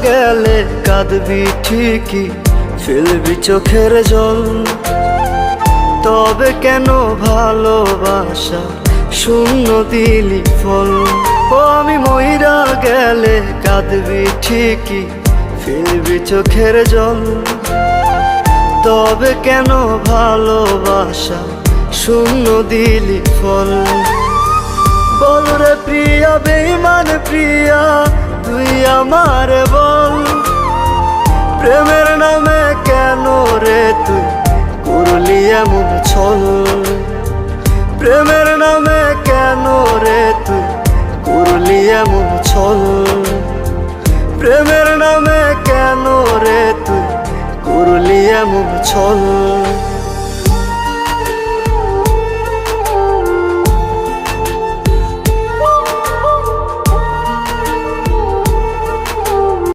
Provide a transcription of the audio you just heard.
গেলে কাঁদবি ঠিকই, ফেলবি চোখের জল। তবে কেন ভালোবাসা শূন্য দিলি ফল? ও আমি মইরা গেলে কাঁদবি ঠিকই, ফেলবি চোখের জল। তবে কেন ভালোবাসা শূন্য দিলি ফল? বল রে প্রিয়া, বেঈমান প্রিয়া, তুই আমার বল। প্রেমের নামে কেন রে তুই করলি এমন ছল? প্রেমের নামে কেন রে তুই করলি এমন ছল? প্রেমের নামে কেন রে তুই করলি এমন ছল?